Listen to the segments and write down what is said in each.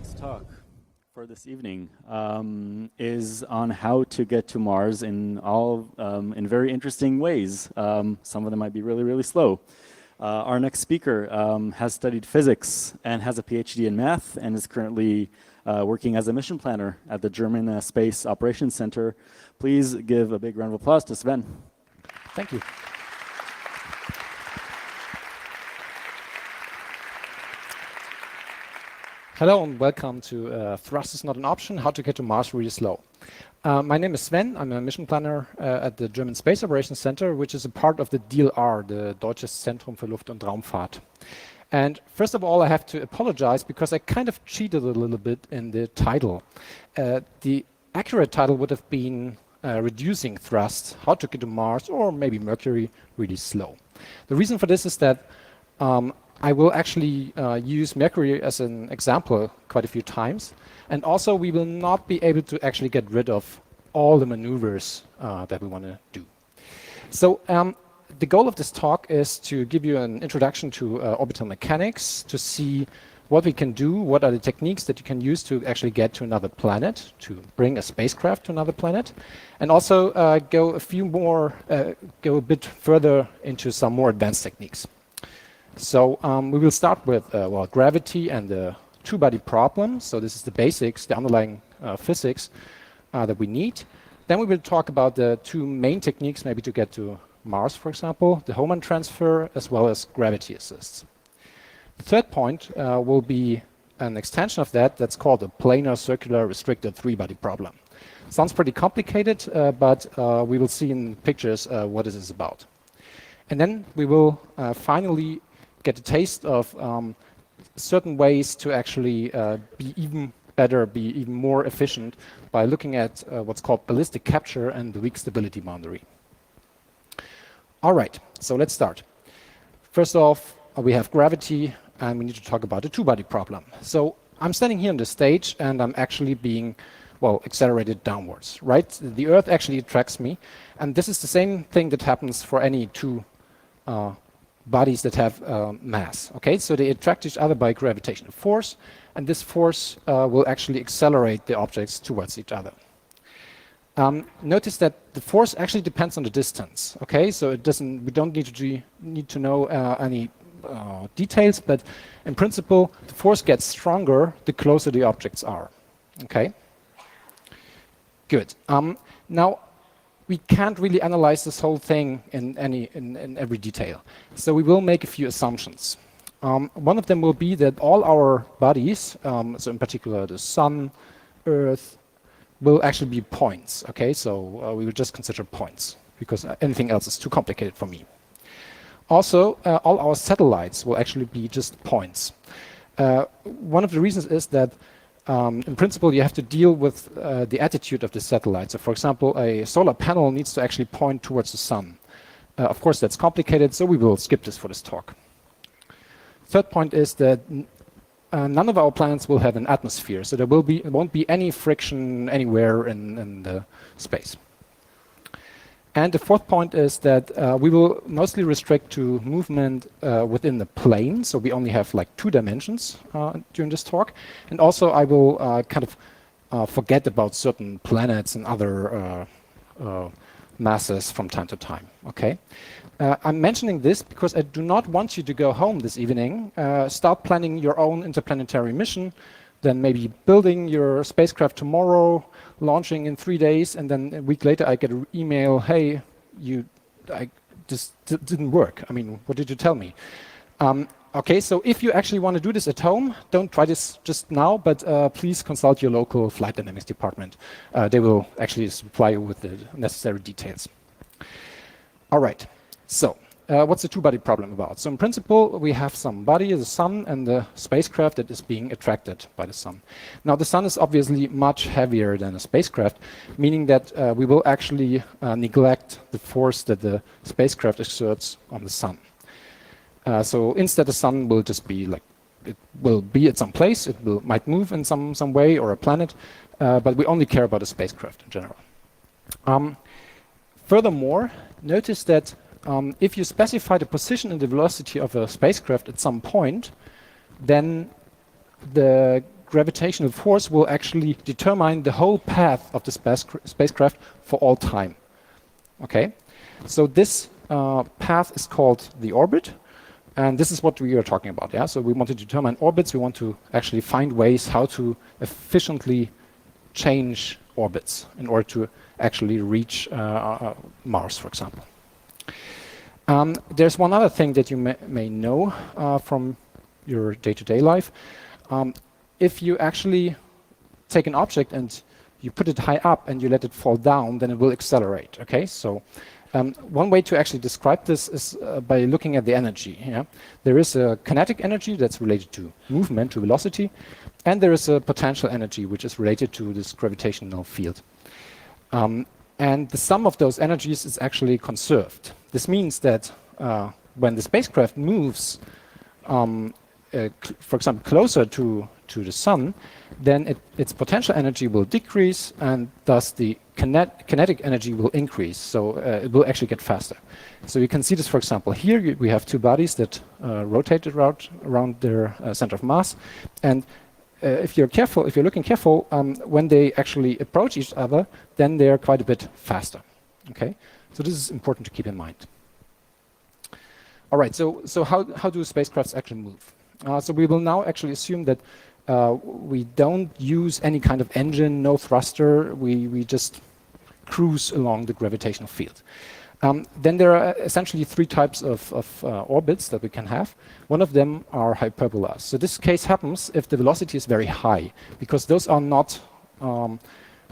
next talk for this evening is on how to get to Mars in very interesting ways. Some of them might be really, really slow. Our next speaker has studied physics and has a PhD in math and is currently working as a mission planner at the German Space Operations Center. Please give a big round of applause to Sven. Thank you. Hello and welcome to Thrust is Not an Option, How to Get to Mars Really Slow. My name is Sven. I'm a mission planner at the German Space Operations Center, which is a part of the DLR, the Deutsches Zentrum für Luft- und Raumfahrt. And first of all, I have to apologize because I kind of cheated a little bit in the title. The accurate title would have been Reducing Thrust, How to Get to Mars, or maybe Mercury Really Slow. The reason for this is that I will actually use Mercury as an example quite a few times. And also, we will not be able to actually get rid of all the maneuvers that we want to do. So the goal of this talk is to give you an introduction to orbital mechanics, to see what we can do, what are the techniques that you can use to actually get to another planet, to bring a spacecraft to another planet, and also go a bit further into some more advanced techniques. So we will start with gravity and the two-body problem. So this is the basics, the underlying physics that we need. Then we will talk about the two main techniques maybe to get to Mars, for example, the HOHMANN transfer as well as gravity assists. The third point will be an extension of that that's called the planar circular restricted three-body problem. Sounds pretty complicated, but we will see in pictures what it is about. And then we will finally get a taste of certain ways to actually be even better, be even more efficient by looking at what's called ballistic capture and the weak stability boundary. All right, so let's start. First off, we have gravity, and we need to talk about the two-body problem. So I'm standing here on the stage, and I'm actually being, accelerated downwards, right? The Earth actually attracts me, and this is the same thing that happens for any two bodies that have mass. Okay, so they attract each other by gravitational force, and this force will actually accelerate the objects towards each other. Notice that the force actually depends on the distance. Okay, so we don't need to know any details, but in principle, the force gets stronger the closer the objects are. Okay, good. Now, we can't really analyze this whole thing in every detail. So we will make a few assumptions. One of them will be that all our bodies, so in particular the Sun, Earth, will actually be points. Okay, so we will just consider points because anything else is too complicated for me. Also, all our satellites will actually be just points. One of the reasons is that in principle, you have to deal with the attitude of the satellite. So for example, a solar panel needs to actually point towards the sun. Of course, that's complicated, so we will skip this for this talk. Third point is that none of our planets will have an atmosphere, so there won't be any friction anywhere in the space. And the fourth point is that we will mostly restrict to movement within the plane, so we only have like 2 dimensions during this talk. And also I will kind of forget about certain planets and other masses from time to time. Okay, I'm mentioning this because I do not want you to go home this evening, start planning your own interplanetary mission, then maybe building your spacecraft tomorrow, launching in 3 days, and then a week later I get an email, hey, this didn't work. I mean, what did you tell me? Okay, so if you actually want to do this at home, don't try this just now, but please consult your local flight dynamics department. They will actually supply you with the necessary details. All right, so what's the two-body problem about? So in principle, we have some body, the sun, and the spacecraft that is being attracted by the sun. Now, the sun is obviously much heavier than a spacecraft, meaning that we will actually neglect the force that the spacecraft exerts on the sun. So instead, the sun will just be like, it will be at some place, might move in some way, or a planet, but we only care about the spacecraft in general. Furthermore, notice that if you specify the position and the velocity of a spacecraft at some point, then the gravitational force will actually determine the whole path of the spacecraft for all time. Okay, so this path is called the orbit, and this is what we are talking about. Yeah, so we want to determine orbits. We want to actually find ways how to efficiently change orbits in order to actually reach Mars, for example. There's one other thing that you may know from your day-to-day life. If you actually take an object and you put it high up and you let it fall down, then it will accelerate. Okay, so one way to actually describe this is by looking at the energy. Yeah? There is a kinetic energy that's related to movement, to velocity, and there is a potential energy which is related to this gravitational field. And the sum of those energies is actually conserved. This means that when the spacecraft moves, for example, closer to the sun, then its potential energy will decrease, and thus the kinetic energy will increase. So it will actually get faster. So you can see this, for example, here we have two bodies that rotate around their center of mass, and if you're looking careful, when they actually approach each other, then they're quite a bit faster. Okay, so this is important to keep in mind. All right, so how do spacecrafts actually move? So we will now actually assume that we don't use any kind of engine, no thruster. We just cruise along the gravitational field. Then there are essentially three types of orbits that we can have. One of them are hyperbolas. So this case happens if the velocity is very high, because those are not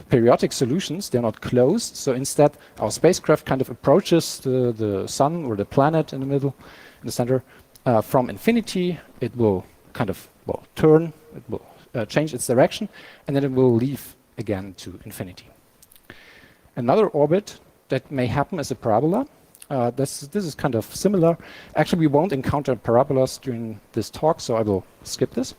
periodic solutions, they're not closed. So instead, our spacecraft kind of approaches the sun or the planet in the middle, in the center, from infinity. It will kind of turn, it will change its direction, and then it will leave again to infinity. Another orbit that may happen as a parabola. This is kind of similar. Actually, we won't encounter parabolas during this talk, so I will skip this.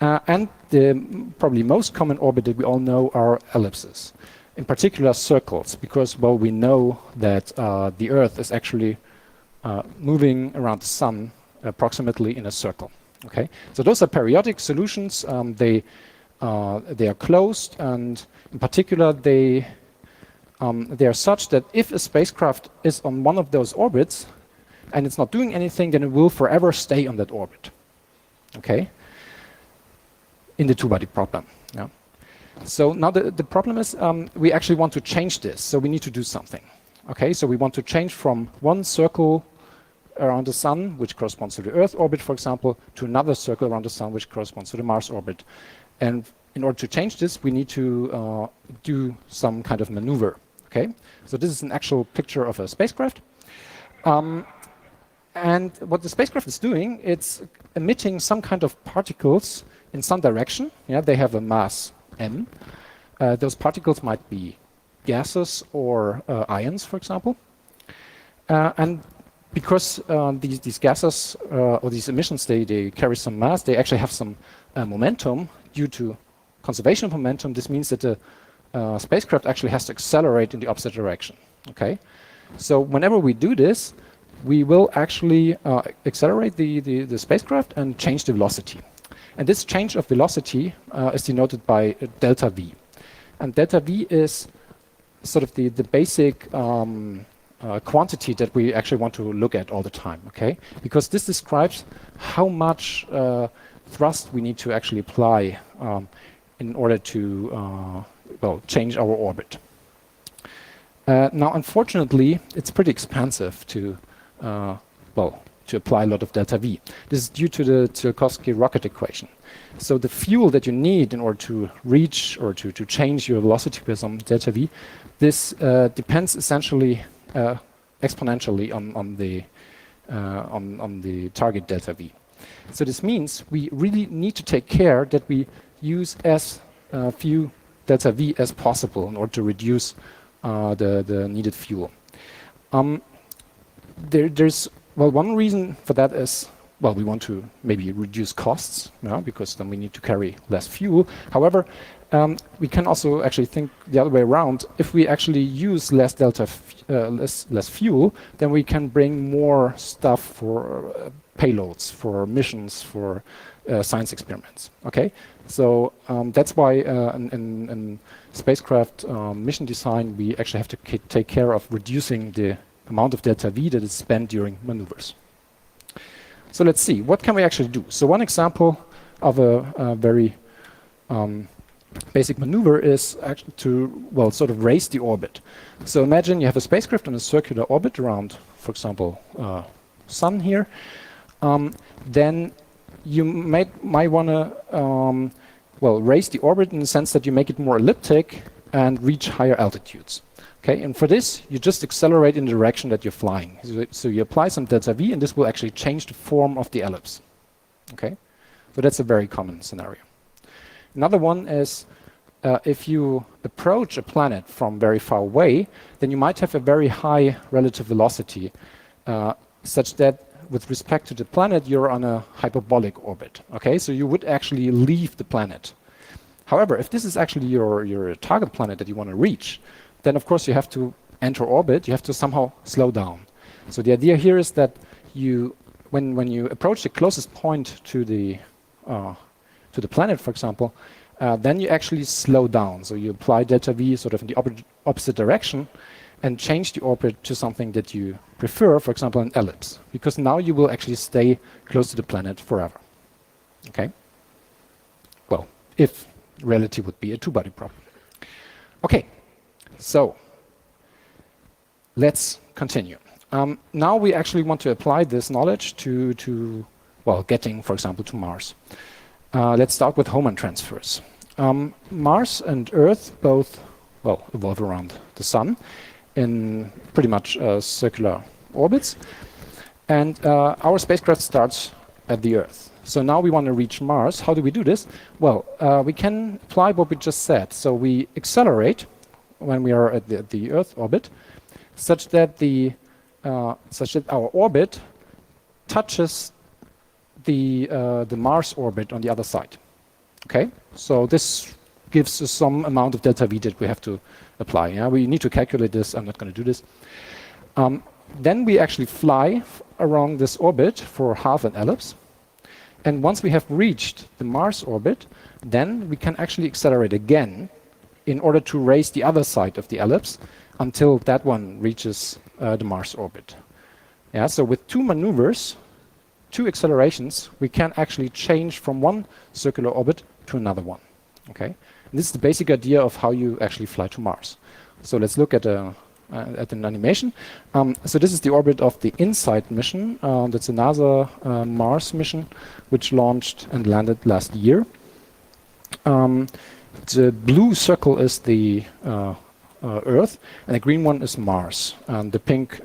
And the probably most common orbit that we all know are ellipses, in particular circles, because, well, we know that the Earth is actually moving around the sun approximately in a circle. Okay, so those are periodic solutions. They are closed, and in particular, they are such that if a spacecraft is on one of those orbits and it's not doing anything, then it will forever stay on that orbit. Okay, in the two-body problem. Yeah. So now the problem is we actually want to change this, so we need to do something. Okay, so we want to change from one circle around the sun, which corresponds to the Earth orbit, for example, to another circle around the sun, which corresponds to the Mars orbit. And in order to change this, we need to do some kind of maneuver. Okay, so this is an actual picture of a spacecraft. And what the spacecraft is doing, it's emitting some kind of particles in some direction. Yeah, they have a mass m. Those particles might be gases or ions, for example. And because these gases or these emissions, they carry some mass, they actually have some momentum due to conservation of momentum. This means that the spacecraft actually has to accelerate in the opposite direction. Okay, so whenever we do this, we will actually accelerate the spacecraft and change the velocity. And this change of velocity is denoted by delta v. And delta v is sort of the basic quantity that we actually want to look at all the time. Okay, because this describes how much thrust we need to actually apply in order to change our orbit. Now, unfortunately, it's pretty expensive to apply a lot of delta V. This is due to the Tsiolkovsky rocket equation. So the fuel that you need in order to reach or to change your velocity with some delta V, this depends essentially exponentially on the target delta V. So this means we really need to take care that we use as few delta V as possible in order to reduce the needed fuel. There's one reason for that is, we want to maybe reduce costs, because then we need to carry less fuel. However, we can also actually think the other way around. If we actually use less less fuel, then we can bring more stuff for payloads, for missions, for science experiments. Okay, so that's why in spacecraft mission design we actually have to take care of reducing the amount of delta V that is spent during maneuvers. So let's see, what can we actually do? So one example of a very basic maneuver is actually to, well, sort of raise the orbit. So imagine you have a spacecraft on a circular orbit around, for example, Sun here. Then you might want to, well, raise the orbit in the sense that you make it more elliptic and reach higher altitudes. Okay, and for this, you just accelerate in the direction that you're flying. So you apply some delta V, and this will actually change the form of the ellipse. Okay, so that's a very common scenario. Another one is if you approach a planet from very far away, then you might have a very high relative velocity, such that with respect to the planet, you're on a hyperbolic orbit. Okay, so you would actually leave the planet. However, if this is actually your target planet that you want to reach, then of course you have to enter orbit, you have to somehow slow down. So the idea here is that you, when you approach the closest point to the planet, for example, then you actually slow down. So you apply delta V sort of in the opposite direction and change the orbit to something that you prefer, for example, an ellipse, because now you will actually stay close to the planet forever. Okay? Well, if reality would be a two-body problem. Okay, so let's continue. Now we actually want to apply this knowledge to well, getting, for example, to Mars. Let's start with HOHMANN transfers. Mars and Earth both, well, evolve around the Sun in pretty much circular orbits. And our spacecraft starts at the Earth. So now we want to reach Mars. How do we do this? Well, we can apply what we just said. So we accelerate when we are at the Earth orbit, such that our orbit touches the Mars orbit on the other side. Okay, so this gives us some amount of delta V that we have to apply. Yeah, we need to calculate this. I'm not going to do this. Then we actually fly around this orbit for half an ellipse. And once we have reached the Mars orbit, then we can actually accelerate again in order to raise the other side of the ellipse until that one reaches the Mars orbit. Yeah, so with two maneuvers, two accelerations, we can actually change from one circular orbit to another one. Okay, and this is the basic idea of how you actually fly to Mars. So let's look at an animation. So this is the orbit of the InSight mission. That's a NASA Mars mission, which launched and landed last year. The blue circle is the Earth, and the green one is Mars. And the pink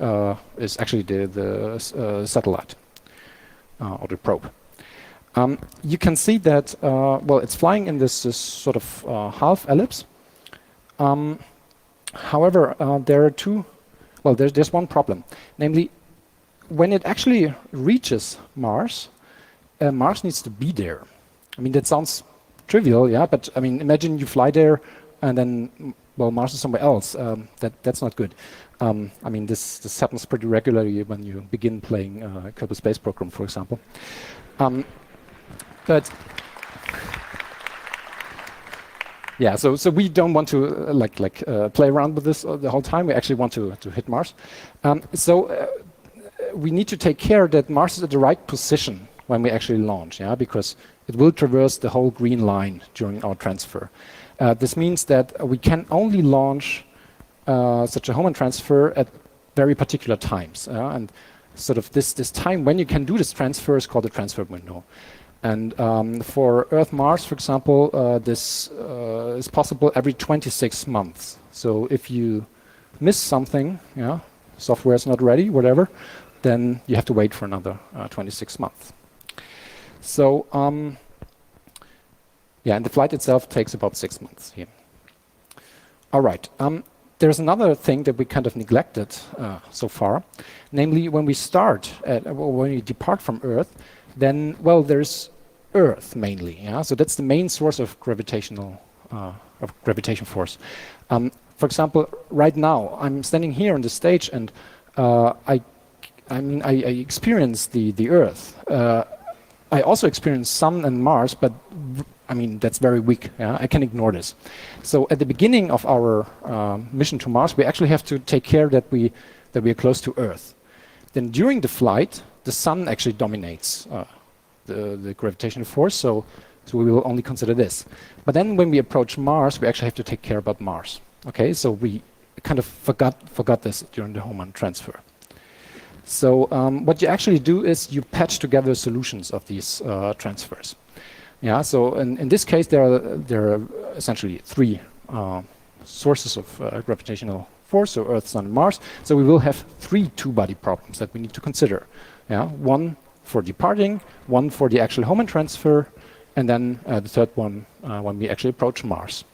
is actually the satellite or the probe. You can see that, well, it's flying in this sort of half ellipse. However, there are there's one problem. Namely, when it actually reaches Mars, Mars needs to be there. I mean, that sounds trivial, yeah, but I mean, imagine you fly there and then, well, Mars is somewhere else. That's not good. I mean, this happens pretty regularly when you begin playing Kerbal Space Program, for example. But yeah, so we don't want to play around with this the whole time. We actually want to hit Mars. We need to take care that Mars is at the right position when we actually launch, yeah, because it will traverse the whole green line during our transfer. This means that we can only launch such a HOHMANN transfer at very particular times, and sort of this time when you can do this transfer is called the transfer window. And for Earth Mars, for example, this is possible every 26 months. So if you miss something, yeah, software is not ready, whatever, then you have to wait for another 26 months. So yeah, and the flight itself takes about 6 months here. All right. There's another thing that we kind of neglected so far, namely when we when we depart from Earth, then, well, there's Earth mainly. Yeah, so that's the main source of gravitation force. For example, right now I'm standing here on the stage, and I experience the Earth. I also experience Sun and Mars, but I mean, that's very weak. Yeah? I can ignore this. So at the beginning of our mission to Mars, we actually have to take care that we are close to Earth. Then during the flight, the Sun actually dominates the gravitational force, so we will only consider this. But then when we approach Mars, we actually have to take care about Mars. Okay, so we kind of forgot this during the HOHMANN transfer. So what you actually do is you patch together solutions of these transfers. Yeah, so in this case, there are essentially three sources of gravitational force, so Earth, Sun, and Mars. So we will have three two-body problems that we need to consider. Yeah, one for departing, one for the actual HOHMANN transfer, and then the third one when we actually approach Mars.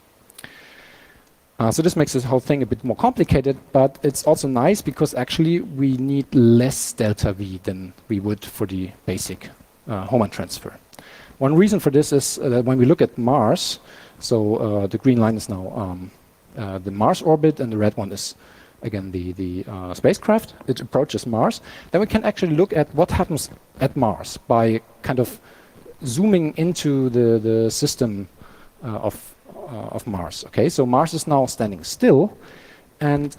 So this makes this whole thing a bit more complicated, but it's also nice because actually we need less delta V than we would for the basic HOHMANN transfer. One reason for this is that when we look at Mars, so the green line is now the Mars orbit, and the red one is again the spacecraft. It approaches Mars. Then we can actually look at what happens at Mars by kind of zooming into the system of Mars. Okay, so Mars is now standing still, and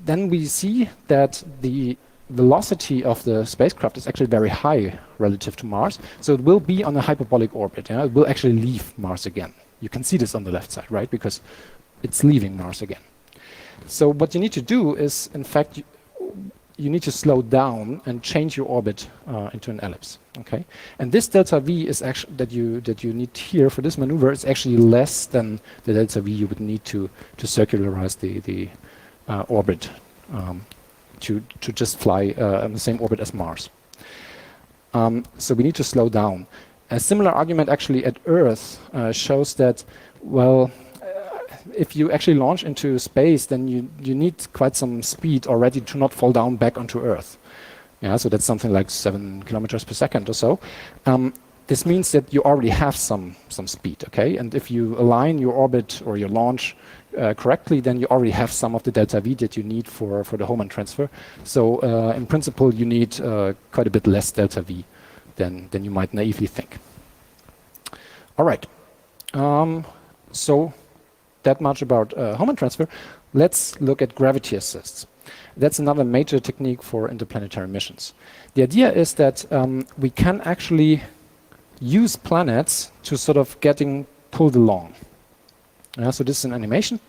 then we see that the velocity of the spacecraft is actually very high relative to Mars, so it will be on a hyperbolic orbit. Yeah? It will actually leave Mars again. You can see this on the left side, right? Because it's leaving Mars again. So what you need to do is, in fact, you need to slow down and change your orbit into an ellipse. Okay, and this delta V is actually that you need here for this maneuver is actually less than the delta V you would need to circularize the orbit to just fly on the same orbit as Mars. So we need to slow down. A similar argument actually at Earth shows that, well, if you actually launch into space, then you need quite some speed already to not fall down back onto Earth. Yeah, so that's something like 7 kilometers per second or so. This means that you already have some speed, okay? And if you align your orbit or your launch correctly, then you already have some of the delta V that you need for the HOHMANN transfer. So in principle, you need quite a bit less delta V than you might naively think. All right. So that much about HOHMANN transfer. Let's look at gravity assists. That's another major technique for interplanetary missions. The idea is that we can actually use planets to sort of getting pulled along. So this is an animation.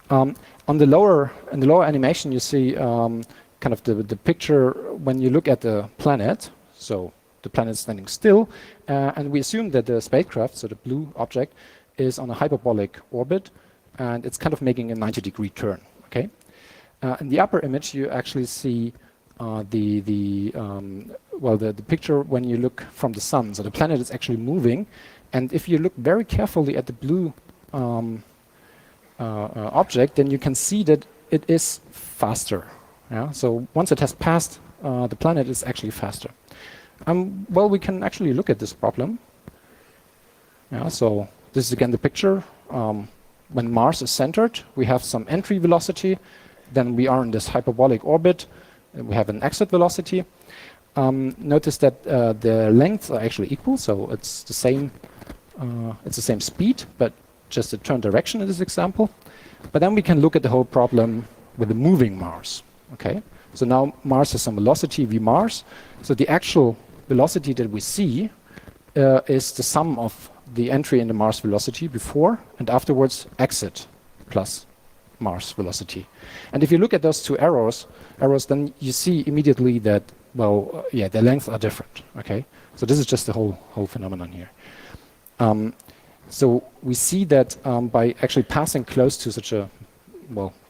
In the lower animation, you see kind of the picture when you look at the planet. So the planet is standing still, and we assume that the spacecraft, so the blue object, is on a hyperbolic orbit, and it's kind of making a 90-degree turn. Okay. In the upper image, you actually see the picture when you look from the sun. So the planet is actually moving, and if you look very carefully at the blue object, then you can see that it is faster. Yeah? So once it has passed the planet, it's actually faster. Well, we can actually look at this problem. Yeah, so this is again the picture. When Mars is centered, we have some entry velocity. Then we are in this hyperbolic orbit. And we have an exit velocity. Notice that the lengths are actually equal, so it's the same. It's the same speed, but just a turn direction in this example. But then we can look at the whole problem with the moving Mars. Okay, so now Mars has some velocity v Mars. So the actual velocity that we see is the sum of the entry in the Mars velocity before and afterwards exit plus Mars velocity. And if you look at those two arrows, then you see immediately that, well, yeah, their lengths are different. Okay, so this is just the whole phenomenon here. So we see that by actually passing close to such a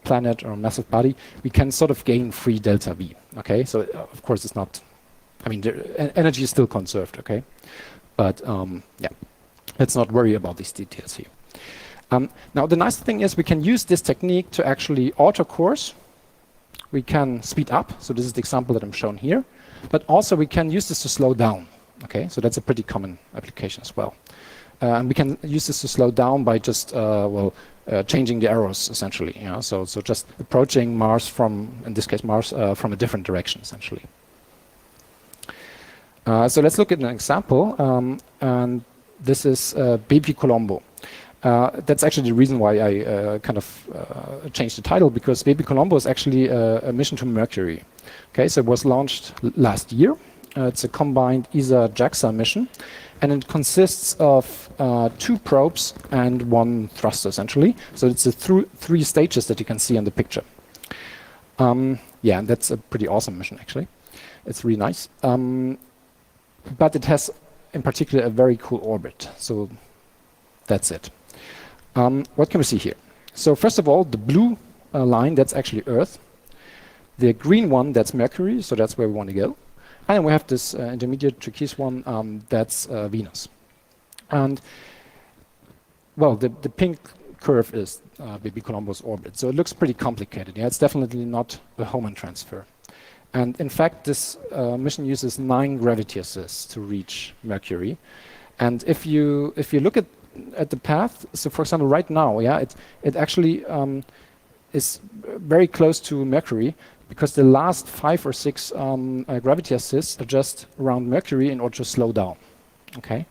planet or massive body, we can sort of gain free delta V. Okay, so of course it's not. I mean, the energy is still conserved. Okay, but yeah, let's not worry about these details here. Now the nice thing is we can use this technique to actually alter course. We can speed up. So this is the example that I'm showing here. But also we can use this to slow down. Okay, so that's a pretty common application as well. And we can use this to slow down by just changing the arrows essentially. You know? So just approaching Mars from, in this case Mars, from a different direction essentially. So let's look at an example, and this is BEPICOLOMBO. That's actually the reason why I kind of changed the title, because BEPICOLOMBO is actually a mission to Mercury. Okay, so it was launched last year. It's a combined ESA-JAXA mission, and it consists of 2 probes and 1 thruster, essentially. So it's the 3 stages that you can see on the picture. Yeah, and that's a pretty awesome mission, actually. It's really nice. But it has, in particular, a very cool orbit. So that's it. What can we see here? So first of all, the blue line, that's actually Earth. The green one, that's Mercury, so that's where we want to go. And then we have this intermediate turquoise one, that's Venus. And, well, the pink curve is BEPICOLOMBO's orbit. So it looks pretty complicated. Yeah, it's definitely not a HOHMANN transfer. And in fact, this mission uses 9 gravity assists to reach Mercury. And if you look at the path, so for example, right now, yeah, it actually is very close to Mercury, because the last 5 or 6 gravity assists are just around Mercury in order to slow down. Okay,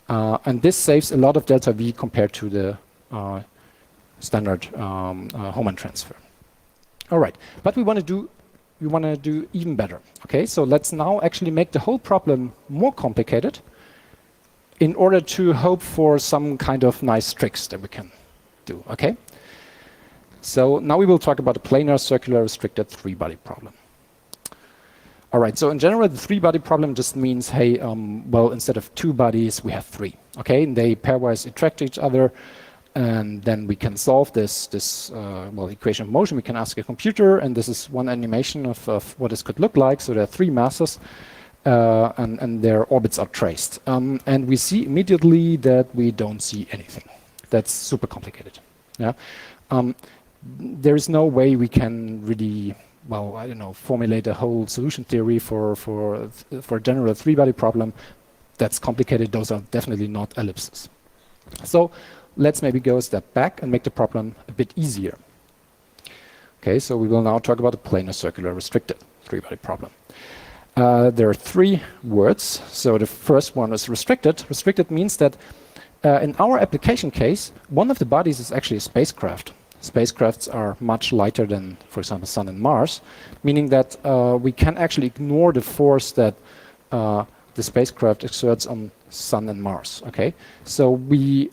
and this saves a lot of delta V compared to the standard HOHMANN transfer. All right, but we want to do even better. Okay, so let's now actually make the whole problem more complicated in order to hope for some kind of nice tricks that we can do. Okay. So now we will talk about the planar circular restricted 3-body problem. All right, so in general, the 3-body problem just means, hey, well, instead of 2 bodies, we have 3. Okay, and they pairwise attract each other, and then we can solve this well, equation of motion. We can ask a computer, and this is one animation of what this could look like. So there are 3 masses, and their orbits are traced. And we see immediately that we don't see anything. That's super complicated. Yeah. There is no way we can really, well, I don't know, formulate a whole solution theory for a general 3-body problem. That's complicated. Those are definitely not ellipses. So let's maybe go a step back and make the problem a bit easier. Okay, so we will now talk about the planar circular restricted 3-body problem. There are 3 words. So the first one is restricted. Restricted means that in our application case, one of the bodies is actually a spacecraft. Spacecrafts are much lighter than, for example, Sun and Mars, meaning that we can actually ignore the force that the spacecraft exerts on Sun and Mars. Okay, so we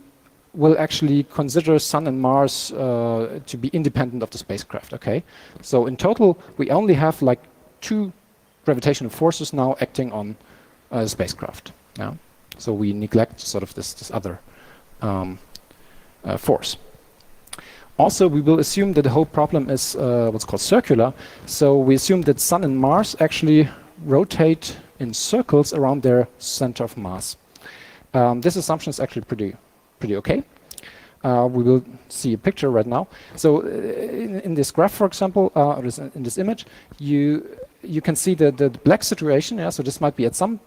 will actually consider Sun and Mars to be independent of the spacecraft. Okay, so in total, we only have like 2 gravitational forces now acting on the spacecraft. Yeah, so we neglect sort of this other force. Also, we will assume that the whole problem is what's called circular. So we assume that Sun and Mars actually rotate in circles around their center of mass. This assumption is actually pretty okay. We will see a picture right now. So in this graph, for example, or in this image, you can see the black situation. Yeah, so this might be at some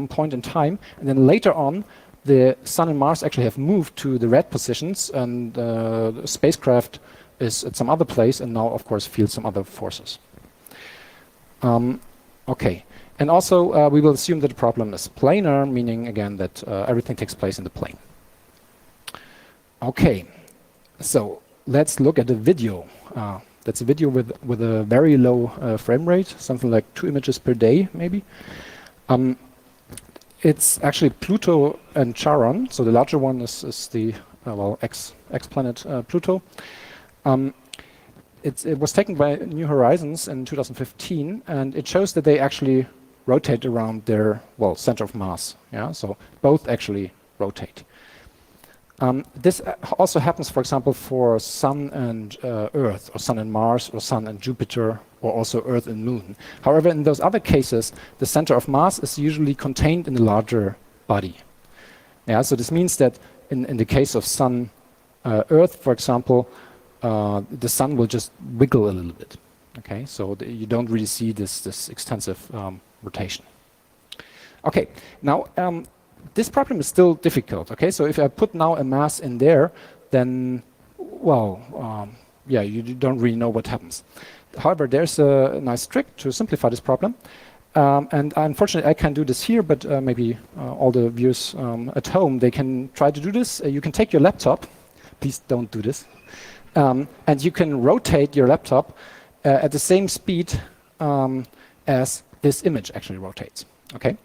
point in time, and then later on, the Sun and Mars actually have moved to the red positions, and the spacecraft is at some other place, and now, of course, feels some other forces. Okay, and also we will assume that the problem is planar, meaning again that everything takes place in the plane. Okay, so let's look at the video. That's a video with a very low frame rate, something like 2 images per day, maybe. It's actually Pluto and Charon. So the larger one is the well, ex-planet Pluto. It was taken by New Horizons in 2015, and it shows that they actually rotate around their, well, center of mass. Yeah, so both actually rotate. This also happens, for example, for Sun and Earth, or Sun and Mars, or Sun and Jupiter, or also Earth and Moon. However, in those other cases, the center of mass is usually contained in a larger body. Yeah, so this means that in the case of Sun, Earth, for example, the Sun will just wiggle a little bit. Okay, so you don't really see this extensive rotation. Okay, now this problem is still difficult. Okay, so if I put now a mass in there, then, well, yeah, you don't really know what happens. However, there's a nice trick to simplify this problem. And unfortunately, I can't do this here, but maybe all the viewers at home, they can try to do this. You can take your laptop. Please don't do this. And you can rotate your laptop at the same speed as this image actually rotates. Okay.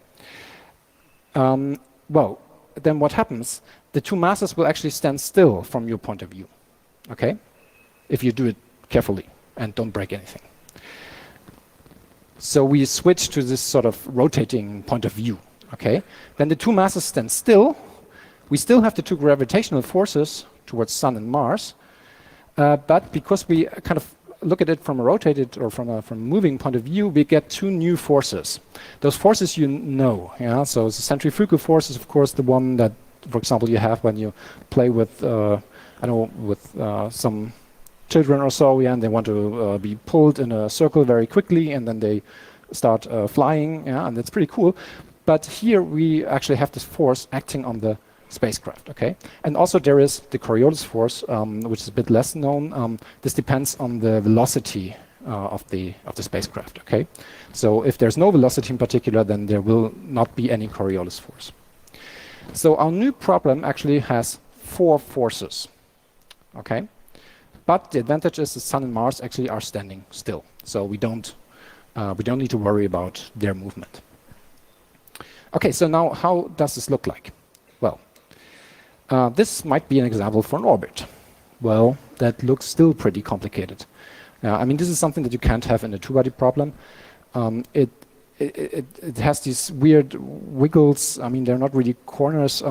Well, then what happens? The two masses will actually stand still from your point of view. Okay, if you do it carefully and don't break anything. So we switch to this sort of rotating point of view. Okay, then the two masses stand still. We still have the two gravitational forces towards Sun and Mars, but because we kind of look at it from a rotated or from a moving point of view, we get two new forces. Those forces you know, yeah. So the centrifugal force is of course the one that, for example, you have when you play with I know with some children or so, yeah, and they want to be pulled in a circle very quickly, and then they start flying, yeah, and that's pretty cool. But here we actually have this force acting on the spacecraft, okay? And also there is the Coriolis force, which is a bit less known. This depends on the velocity of the spacecraft, okay? So if there's no velocity in particular, then there will not be any Coriolis force. So our new problem actually has 4 forces, okay? But the advantage is the Sun and Mars actually are standing still, so we don't need to worry about their movement. Okay, so now how does this look like? Well, this might be an example for an orbit. Well, that looks still pretty complicated. I mean, this is something that you can't have in a two-body problem. It has these weird wiggles. I mean, they're not really corners.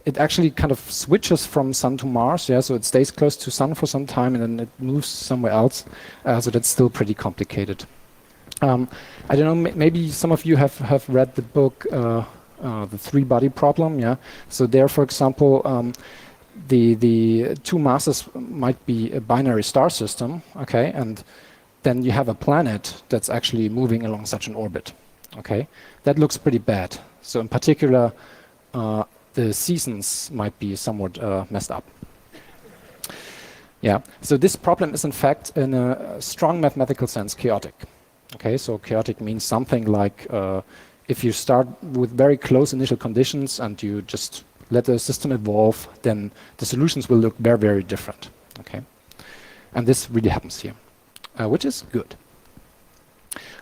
It actually kind of switches from Sun to Mars, yeah, so it stays close to Sun for some time and then it moves somewhere else. So that's still pretty complicated. I don't know, maybe some of you have read the book, The Three-Body Problem, yeah. So there, for example, the two masses might be a binary star system, okay, and then you have a planet that's actually moving along such an orbit. Okay, that looks pretty bad. So in particular, the seasons might be somewhat messed up. Yeah, so this problem is in fact in a strong mathematical sense chaotic. Okay, so chaotic means something like if you start with very close initial conditions and you just let the system evolve, then the solutions will look very, very different. Okay, and this really happens here, which is good.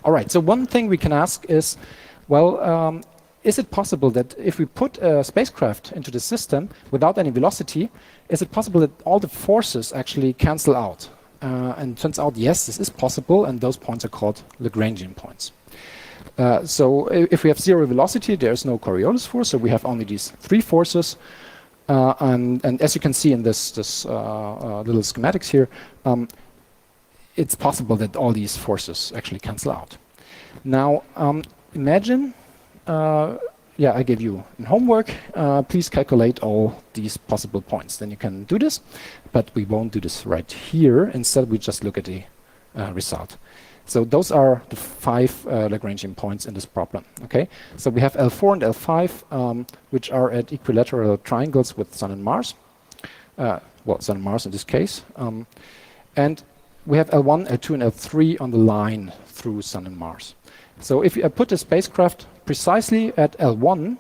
All right, so one thing we can ask is, well, is it possible that if we put a spacecraft into the system without any velocity, is it possible that all the forces actually cancel out? And it turns out, yes, this is possible, and those points are called Lagrangian points. So if we have zero velocity, there's no Coriolis force, so we have only these 3 forces. And as you can see in this little schematics here, it's possible that all these forces actually cancel out. Now, imagine, yeah, I gave you homework. Please calculate all these possible points. Then you can do this, but we won't do this right here. Instead, we just look at the result. So those are the 5 Lagrangian points in this problem. Okay, so we have L4 and L5, which are at equilateral triangles with Sun and Mars. Well, Sun and Mars in this case. And we have L1, L2, and L3 on the line through Sun and Mars. So if I put the spacecraft precisely at L1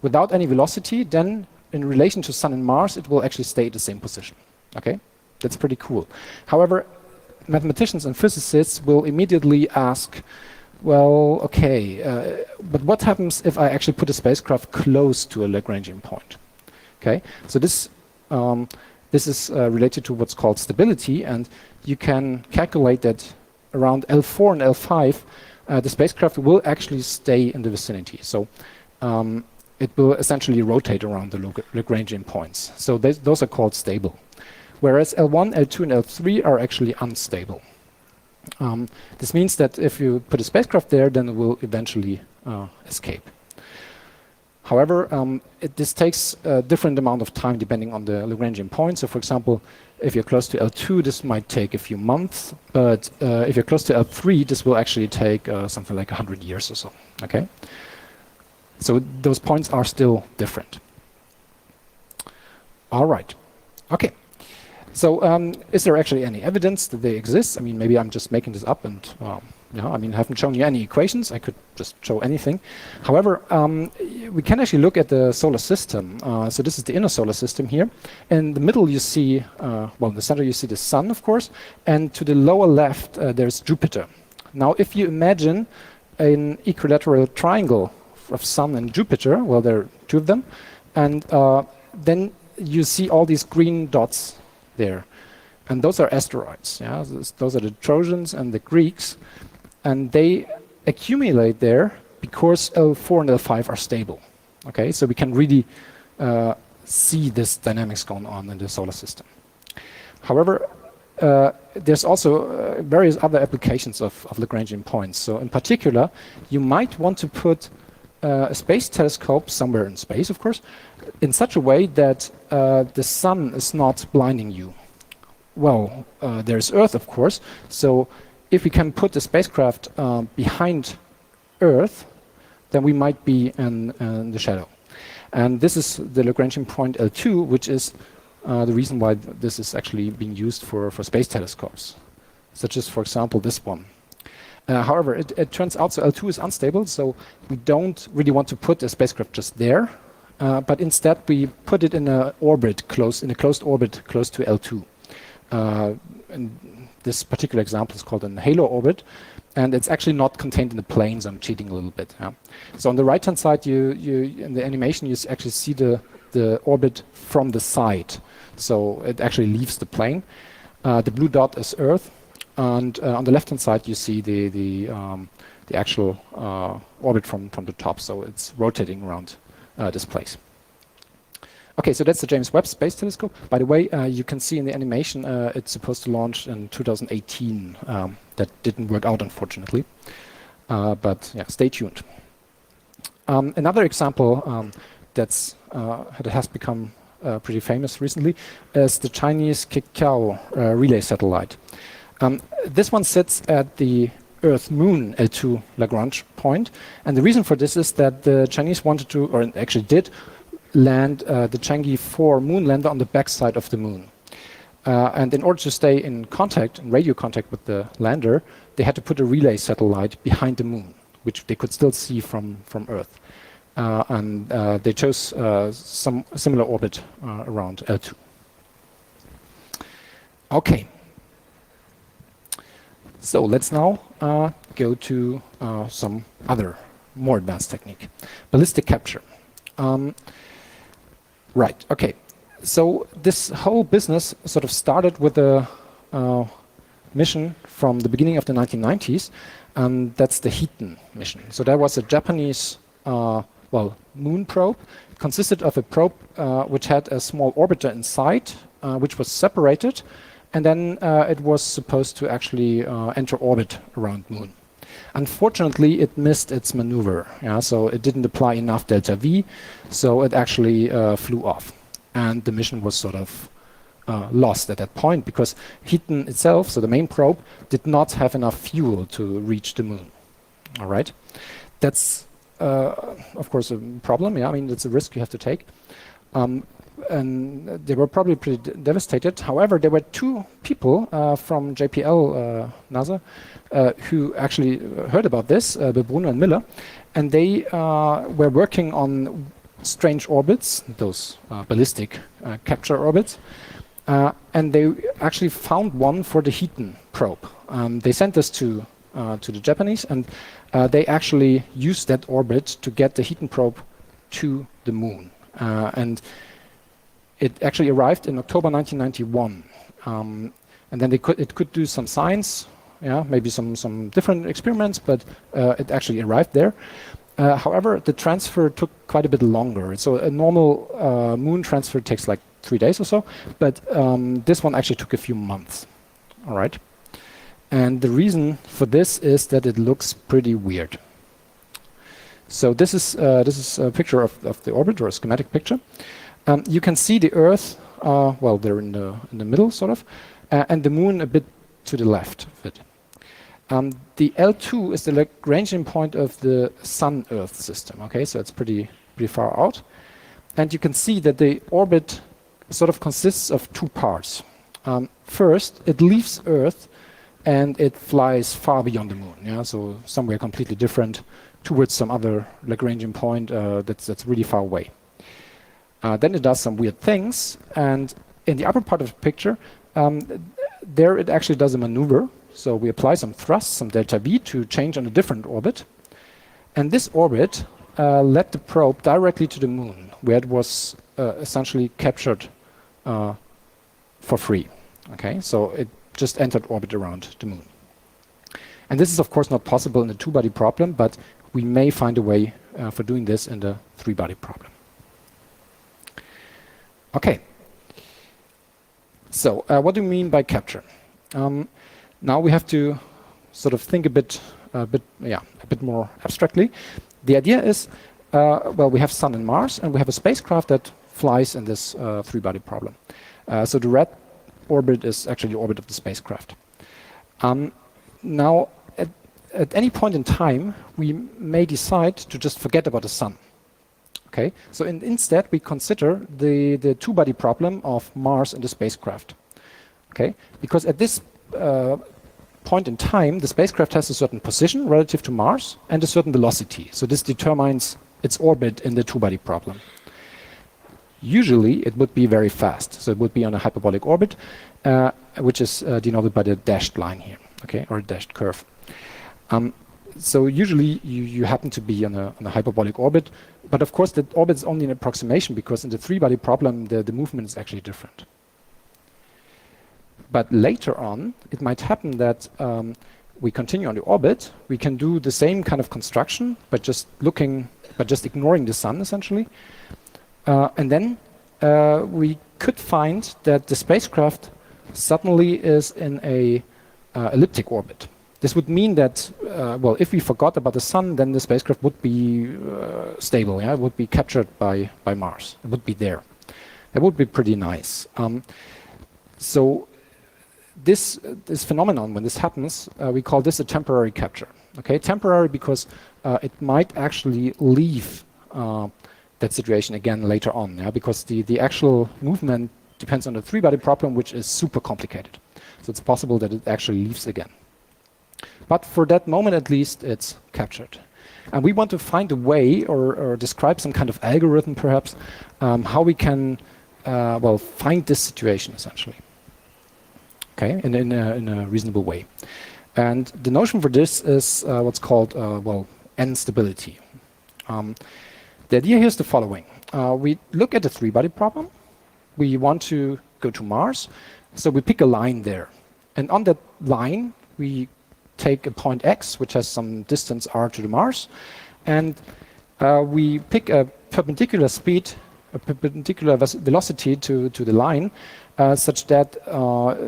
without any velocity, then in relation to Sun and Mars, it will actually stay at the same position. Okay, that's pretty cool. However, mathematicians and physicists will immediately ask, well, okay, but what happens if I actually put a spacecraft close to a Lagrangian point? Okay, so this is related to what's called stability, and you can calculate that around L4 and L5, the spacecraft will actually stay in the vicinity. So it will essentially rotate around the Lagrangian points. So those are called stable. Whereas L1, L2, and L3 are actually unstable. This means that if you put a spacecraft there, then it will eventually escape. However, this takes a different amount of time depending on the Lagrangian point. So for example, if you're close to L2, this might take a few months, but if you're close to L3, this will actually take something like 100 years or so. Okay, so those points are still different. All right, okay. So is there actually any evidence that they exist? I mean, maybe I'm just making this up and Yeah, I mean, I haven't shown you any equations. I could just show anything. However, we can actually look at the solar system. So this is the inner solar system here. In the middle, you see, well, in the center, you see the sun, of course. And to the lower left, there's Jupiter. Now, if you imagine an equilateral triangle of sun and Jupiter, well, there are two of them, and then you see all these green dots there. And those are asteroids. Yeah? Those are the Trojans and the Greeks. And they accumulate there because L4 and L5 are stable. Okay, so we can really see this dynamics going on in the solar system. However, there's also various other applications of Lagrangian points. So in particular, you might want to put a space telescope somewhere in space, of course, in such a way that the sun is not blinding you. Well, there's Earth, of course, so if we can put the spacecraft behind Earth, then we might be in the shadow. And this is the Lagrangian point L2, which is the reason why this is actually being used for space telescopes, such as, for example, this one. However, it turns out so L2 is unstable, so we don't really want to put a spacecraft just there, but instead we put it in a closed orbit close to L2. And this particular example is called an halo orbit, and it's actually not contained in the plane, so I'm cheating a little bit. Yeah. So on the right-hand side, you in the animation, you actually see the orbit from the side. So it actually leaves the plane. The blue dot is Earth, and on the left-hand side, you see the actual orbit from the top. So it's rotating around this place. Okay, so that's the James Webb Space Telescope. By the way, you can see in the animation it's supposed to launch in 2018. That didn't work out, unfortunately. But yeah, stay tuned. Another example that has become pretty famous recently is the Chinese Kikao relay satellite. This one sits at the Earth-Moon L2 Lagrange point. And the reason for this is that the Chinese wanted to, or actually did, land the Chang'e 4 moon lander on the backside of the moon. And in order to stay in contact, in radio contact with the lander, they had to put a relay satellite behind the moon, which they could still see from Earth. And they chose some similar orbit around L2. Okay. So let's now go to some other more advanced technique, ballistic capture. Right, okay. So this whole business sort of started with a mission from the beginning of the 1990s, and that's the HITEN mission. So that was a Japanese, moon probe. It consisted of a probe which had a small orbiter inside, which was separated, and then it was supposed to actually enter orbit around Moon. Unfortunately, it missed its maneuver, so it didn't apply enough delta V, so it actually flew off. And the mission was sort of lost at that point because HITEN itself, so the main probe, did not have enough fuel to reach the Moon. All right, that's of course a problem. Yeah, I mean it's a risk you have to take. And they were probably pretty devastated. However, there were two people from JPL NASA who actually heard about this, Bruno and Miller, and they were working on strange orbits, those ballistic capture orbits, and they actually found one for the HITEN probe. They sent this to the Japanese, and they actually used that orbit to get the HITEN probe to the Moon. And it actually arrived in October 1991, and then it could do some science, maybe some different experiments, but it actually arrived there. However, the transfer took quite a bit longer. So a normal Moon transfer takes like 3 days or so, but this one actually took a few months. All right, and the reason for this is that it looks pretty weird. So this is a picture of the orbit, or a schematic picture. You can see the Earth, they're in the middle, sort of, and the Moon a bit to the left of it. The L2 is the Lagrangian point of the Sun-Earth system. Okay, so it's pretty far out, and you can see that the orbit sort of consists of two parts. First, it leaves Earth and it flies far beyond the moon. Yeah, so somewhere completely different, towards some other Lagrangian point that's really far away. Then it does some weird things, and in the upper part of the picture, there it actually does a maneuver. So we apply some thrust, some delta V, to change on a different orbit. And this orbit led the probe directly to the moon, where it was essentially captured for free. Okay, so it just entered orbit around the moon. And this is of course not possible in the two-body problem, but we may find a way for doing this in the three-body problem. Okay. So what do we mean by capture? Now we have to sort of think a bit more abstractly. The idea is, well, we have Sun and Mars, and we have a spacecraft that flies in this three-body problem. So the red orbit is actually the orbit of the spacecraft. Now, at any point in time, we may decide to just forget about the Sun. Okay, so instead we consider the two-body problem of Mars and the spacecraft. Okay, because at this point in time, the spacecraft has a certain position relative to Mars and a certain velocity. So this determines its orbit in the two-body problem. Usually it would be very fast. So it would be on a hyperbolic orbit, which is denoted by the dashed line here, okay, or a dashed curve. So usually you happen to be on a hyperbolic orbit, but of course the orbit is only an approximation, because in the three-body problem the movement is actually different. But later on, it might happen that we continue on the orbit. We can do the same kind of construction, but just ignoring the Sun essentially. And then we could find that the spacecraft suddenly is in a elliptic orbit. This would mean that, well, if we forgot about the Sun, then the spacecraft would be stable. Yeah, it would be captured by Mars. It would be there. That would be pretty nice. So this phenomenon, when this happens, we call this a temporary capture. Okay, temporary because it might actually leave that situation again later on. Yeah, because the actual movement depends on the three-body problem, which is super complicated. So it's possible that it actually leaves again. But for that moment, at least, it's captured. And we want to find a way, or describe some kind of algorithm, perhaps, how we can, well, find this situation, essentially. Okay, in a reasonable way. And the notion for this is what's called, well, n-stability. The idea here is the following. We look at the three-body problem. We want to go to Mars, so we pick a line there. And on that line, we take a point x, which has some distance r to the Mars, and we pick a perpendicular speed, a perpendicular velocity to the line, such that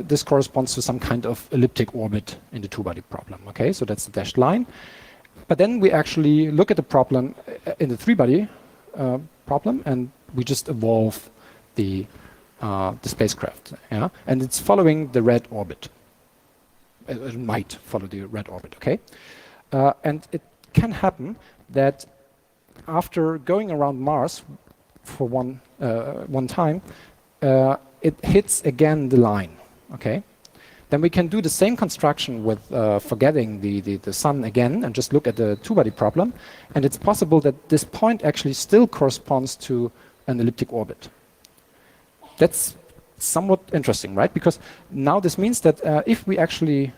this corresponds to some kind of elliptic orbit in the two-body problem. Okay, so that's the dashed line. But then we actually look at the problem in the three-body problem, and we just evolve the spacecraft. Yeah, and it's following the red orbit. It might follow the red orbit, okay? And it can happen that after going around Mars for one time, it hits again the line, okay? Then we can do the same construction with forgetting the Sun again and just look at the two-body problem, and it's possible that this point actually still corresponds to an elliptic orbit. That's somewhat interesting, right? Because now this means that if we actually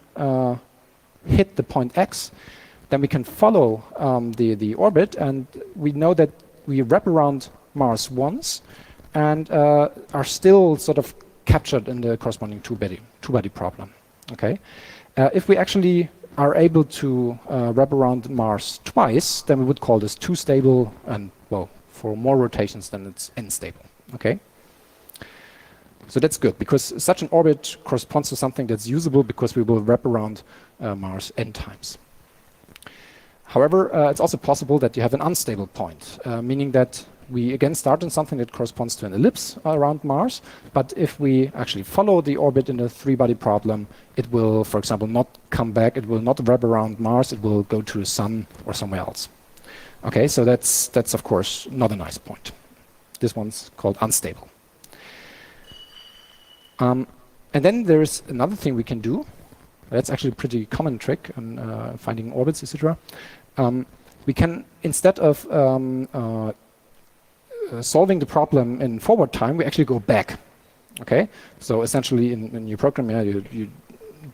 hit the point x, then we can follow the orbit, and we know that we wrap around Mars once and are still sort of captured in the corresponding two-body problem. Okay, if we actually are able to wrap around Mars twice, then we would call this two-stable, and well, for more rotations, then it's n-stable. Okay. So that's good, because such an orbit corresponds to something that's usable, because we will wrap around Mars n times. However, it's also possible that you have an unstable point, meaning that we again start on something that corresponds to an ellipse around Mars, but if we actually follow the orbit in the three-body problem, it will, for example, not come back, it will not wrap around Mars, it will go to the Sun or somewhere else. Okay, so that's of course not a nice point. This one's called unstable. And then there's another thing we can do. That's actually a pretty common trick in finding orbits, etc. We can, instead of solving the problem in forward time, we actually go back. Okay, so essentially in your program, yeah, you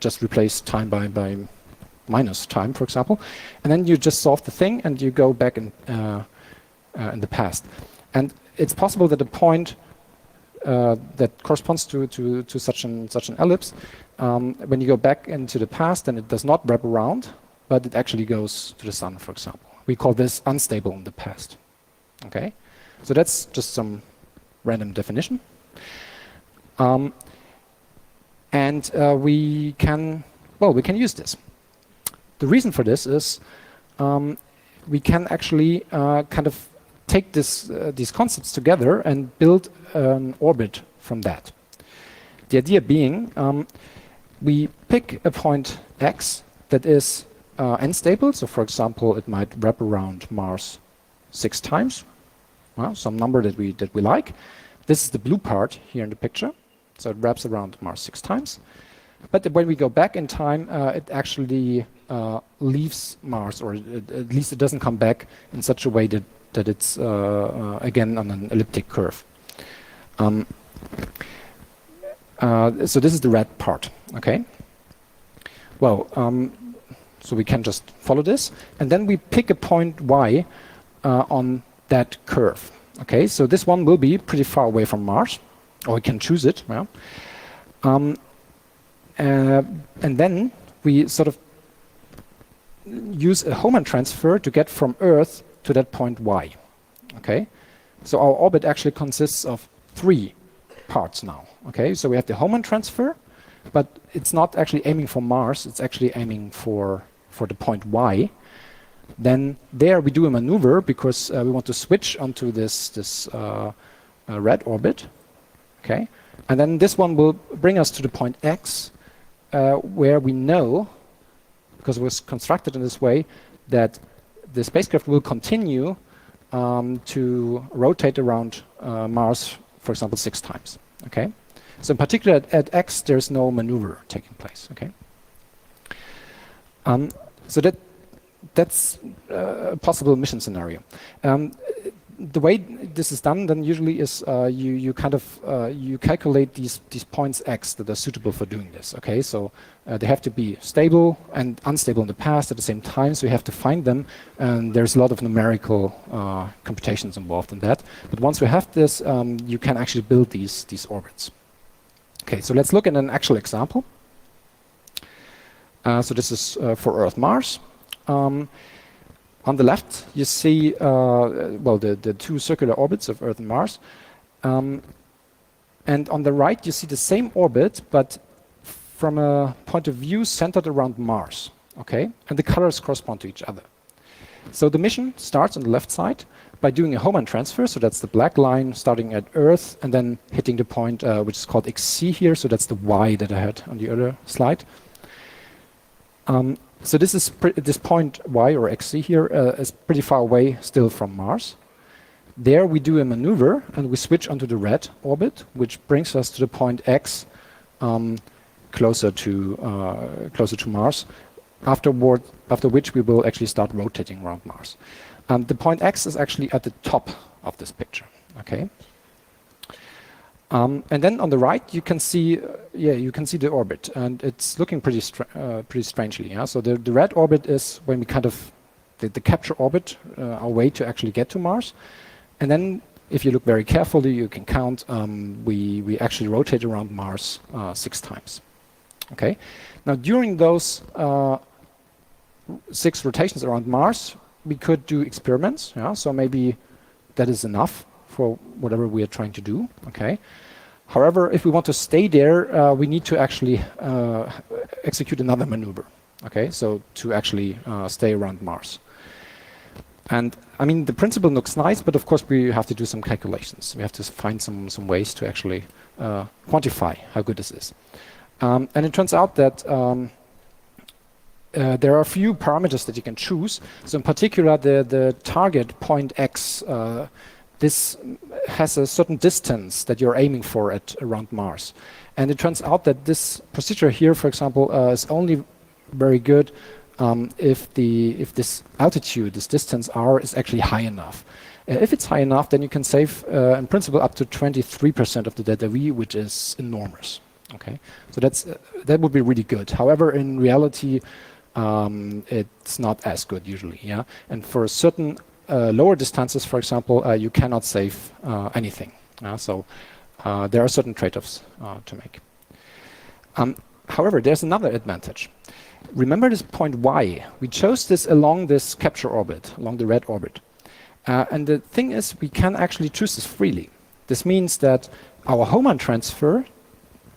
just replace time by minus time, for example, and then you just solve the thing and you go back in the past. And it's possible that a point that corresponds to such an ellipse, when you go back into the past, then it does not wrap around, but it actually goes to the sun, for example. We call this unstable in the past. Okay, so that's just some random definition. And we can use this. The reason for this is we can actually kind of take these concepts together and build an orbit from that. The idea being, we pick a point x that is unstable. So, for example, it might wrap around Mars 6 times, well, some number that we like. This is the blue part here in the picture. So it wraps around Mars 6 times. But when we go back in time, it actually leaves Mars, or at least it doesn't come back in such a way that it's, again, on an elliptic curve. So this is the red part, okay? Well, so we can just follow this, and then we pick a point y on that curve, okay? So this one will be pretty far away from Mars, or we can choose it, yeah? And then we sort of use a HOHMANN transfer to get from Earth to that point y, okay? So our orbit actually consists of 3 parts now, okay? So we have the HOHMANN transfer, but it's not actually aiming for Mars, it's actually aiming for the point y. Then there we do a maneuver because we want to switch onto this red orbit, okay? And then this one will bring us to the point x, where we know, because it was constructed in this way, that the spacecraft will continue to rotate around Mars, for example, 6 times, okay? So in particular at x, there's no maneuver taking place, okay? So that's a possible mission scenario. The way this is done then usually is you kind of you calculate these points x that are suitable for doing this. Okay, so they have to be stable and unstable in the past at the same time. So you have to find them, and there's a lot of numerical computations involved in that. But once we have this, you can actually build these orbits. Okay, so let's look at an actual example. So this is for Earth, Mars. On the left, you see well the 2 circular orbits of Earth and Mars, and on the right you see the same orbit, but from a point of view centered around Mars. Okay, and the colors correspond to each other. So the mission starts on the left side by doing a HOHMANN transfer. So that's the black line starting at Earth and then hitting the point which is called XC here. So that's the Y that I had on the other slide. So this is this point y or xc here is pretty far away still from Mars. There we do a maneuver and we switch onto the red orbit, which brings us to the point x, closer to Mars. After which we will actually start rotating around Mars. The point x is actually at the top of this picture. Okay. And then on the right, you can see, you can see the orbit, and it's looking pretty strangely. Yeah. So the red orbit is when we kind of the capture orbit, our way to actually get to Mars. And then, if you look very carefully, you can count. We actually rotate around Mars 6 times. Okay. Now during those 6 rotations around Mars, we could do experiments. Yeah. So maybe that is enough for whatever we are trying to do. Okay. However, if we want to stay there, we need to actually execute another maneuver. Okay, so to actually stay around Mars. And I mean, the principle looks nice, but of course we have to do some calculations. We have to find some ways to actually quantify how good this is. And it turns out that there are a few parameters that you can choose. So in particular, the target point x this has a certain distance that you're aiming for at around Mars. And it turns out that this procedure here, for example, is only very good if this altitude, this distance r, is actually high enough. If it's high enough, then you can save, in principle, up to 23% of the delta V, which is enormous. Okay, so that would be really good. However, in reality, it's not as good usually. Yeah, and for certain lower distances, for example, you cannot save anything. So there are certain trade-offs to make. However, there's another advantage. Remember this point Y. We chose this along this capture orbit, along the red orbit. And the thing is, we can actually choose this freely. This means that our HOHMANN transfer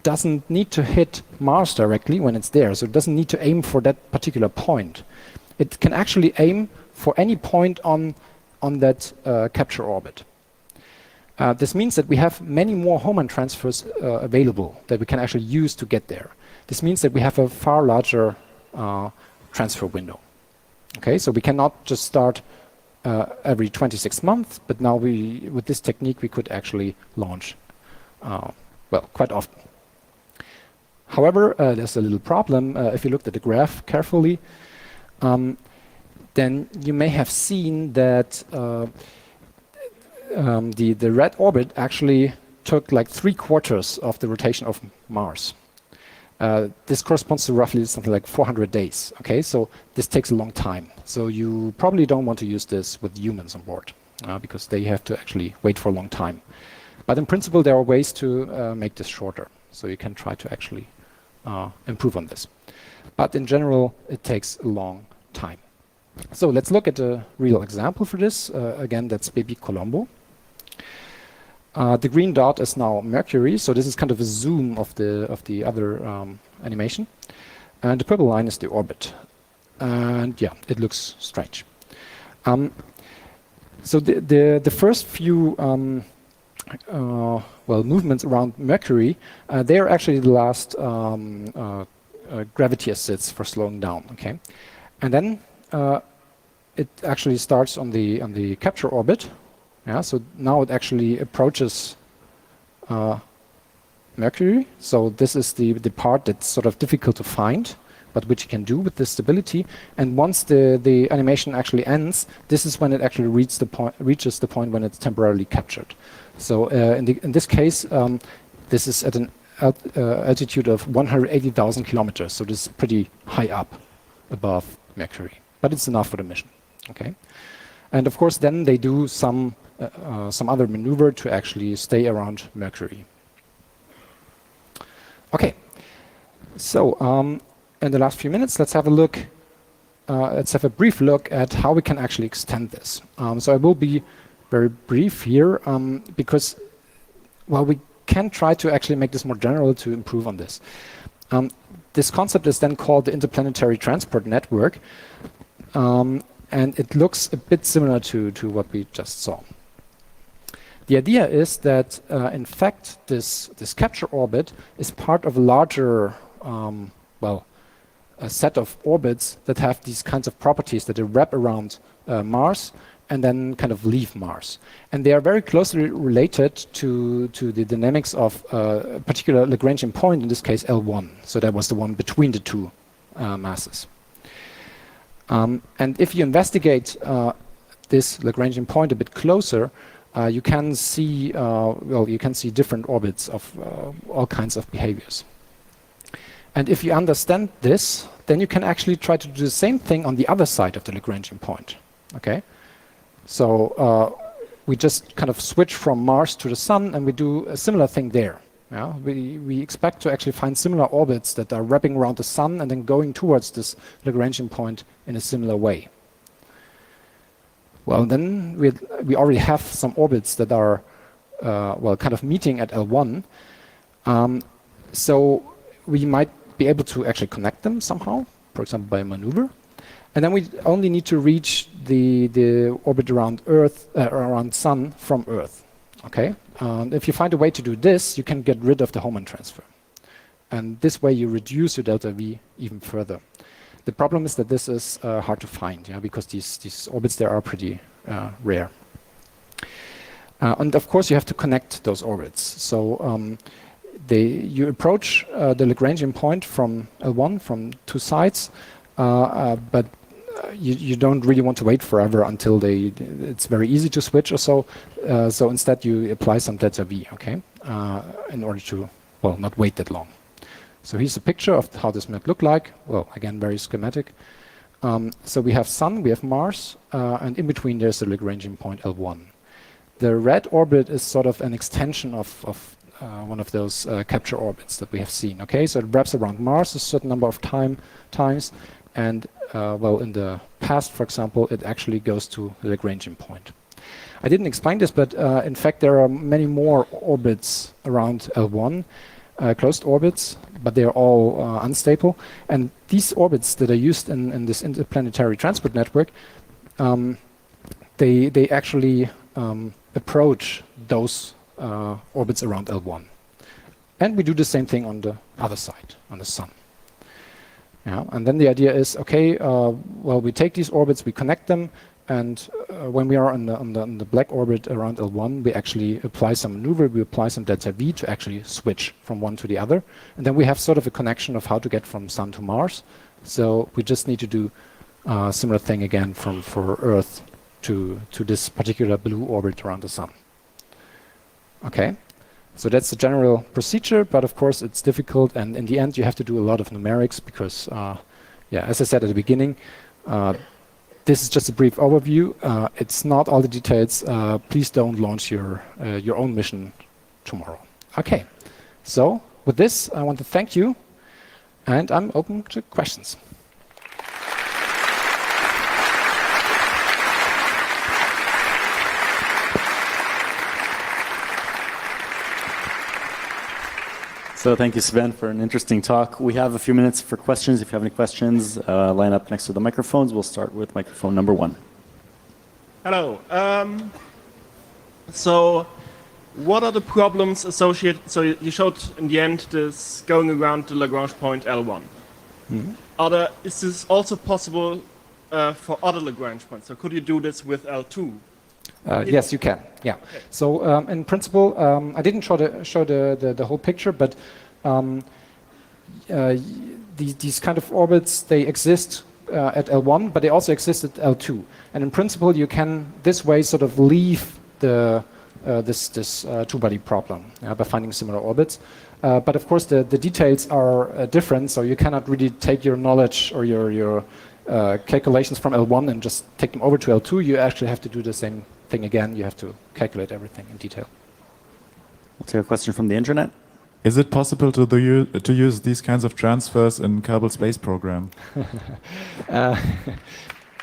doesn't need to hit Mars directly when it's there, so it doesn't need to aim for that particular point. It can actually aim for any point on that capture orbit. This means that we have many more HOHMANN transfers available that we can actually use to get there. This means that we have a far larger transfer window. Okay, so we cannot just start every 26 months, but now with this technique, we could actually launch, well, quite often. However, there's a little problem. If you looked at the graph carefully, then you may have seen that the red orbit actually took like 3/4 of the rotation of Mars. This corresponds to roughly something like 400 days. Okay, so this takes a long time. So you probably don't want to use this with humans on board because they have to actually wait for a long time. But in principle, there are ways to make this shorter. So you can try to actually improve on this. But in general, it takes a long time. So let's look at a real example for this. Again, that's BEPICOLOMBO. The green dot is now Mercury, so this is kind of a zoom of the other animation. And the purple line is the orbit. And yeah, it looks strange. So the first few well, movements around Mercury, they are actually the last gravity assists for slowing down. Okay, and then it actually starts on the capture orbit. Yeah, so now it actually approaches Mercury. So this is the part that's sort of difficult to find, but which you can do with this stability. And once the animation actually ends, this is when it actually reaches the point when it's temporarily captured. So in this case, this is at an altitude of 180,000 kilometers. So this is pretty high up above Mercury, but it's enough for the mission. Okay, and of course, then they do some other maneuver to actually stay around Mercury. Okay, so in the last few minutes, let's have a look. Let's have a brief look at how we can actually extend this. So I will be very brief here because, well, we can try to actually make this more general to improve on this. This concept is then called the interplanetary transport network, and it looks a bit similar to what we just saw. The idea is that, in fact, this capture orbit is part of a larger, well, a set of orbits that have these kinds of properties that they wrap around Mars and then kind of leave Mars. And they are very closely related to the dynamics of a particular Lagrangian point, in this case L1. So that was the one between the two masses. And if you investigate this Lagrangian point a bit closer, you can see well, you can see different orbits of all kinds of behaviors. And if you understand this, then you can actually try to do the same thing on the other side of the Lagrangian point. Okay, so we just kind of switch from Mars to the Sun, and we do a similar thing there. Yeah, we expect to actually find similar orbits that are wrapping around the Sun and then going towards this Lagrangian point in a similar way. Well, then we already have some orbits that are well, kind of meeting at L1. So we might be able to actually connect them somehow, for example, by a maneuver. And then we only need to reach the orbit around Earth, around Sun from Earth. Okay. If you find a way to do this, you can get rid of the HOHMANN transfer. And this way you reduce your delta V even further. The problem is that this is hard to find, yeah, because these orbits there are pretty rare. And of course, you have to connect those orbits. So you approach the Lagrangian point from L1 from two sides, but you don't really want to wait forever until it's very easy to switch or so. So instead, you apply some delta V, okay, in order to, well, not wait that long. So here's a picture of how this might look like. Well, again, very schematic. So we have Sun, we have Mars, and in between there's the Lagrangian point L1. The red orbit is sort of an extension of one of those capture orbits that we have seen. Okay, so it wraps around Mars a certain number of times, and well, in the past, for example, it actually goes to the Lagrangian point. I didn't explain this, but in fact, there are many more orbits around L1, closed orbits, but they are all unstable. And these orbits that are used in this interplanetary transport network, they actually approach those orbits around L1. And we do the same thing on the other side, on the Sun. Yeah, and then the idea is, okay, well, we take these orbits, we connect them, and when we are on the black orbit around L1, we actually apply some maneuver, we apply some delta V to actually switch from one to the other. And then we have sort of a connection of how to get from Sun to Mars. So we just need to do a similar thing again for Earth to this particular blue orbit around the Sun. Okay, so that's the general procedure, but of course it's difficult, and in the end you have to do a lot of numerics because, yeah, as I said at the beginning, this is just a brief overview. It's not all the details. Please don't launch your own mission tomorrow. Okay, so with this, I want to thank you, and I'm open to questions. So thank you, Sven, for an interesting talk. We have a few minutes for questions. If you have any questions, line up next to the microphones. We'll start with microphone number 1. Hello. So what are the problems associated? So you showed in the end this going around the Lagrange point L1. Mm-hmm. Is this also possible for other Lagrange points? So could you do this with L2? Yes, you can. Yeah. Okay. So in principle, I didn't show the whole picture, but these kind of orbits, they exist at L1, but they also exist at L2. And in principle, you can this way sort of leave this two-body problem by finding similar orbits. But of course, the details are different, so you cannot really take your knowledge or your calculations from L1 and just take them over to L2. You actually have to do the same thing again. You have to calculate everything in detail. We'll take a question from the internet. Is it possible to use these kinds of transfers in Kerbal Space Program?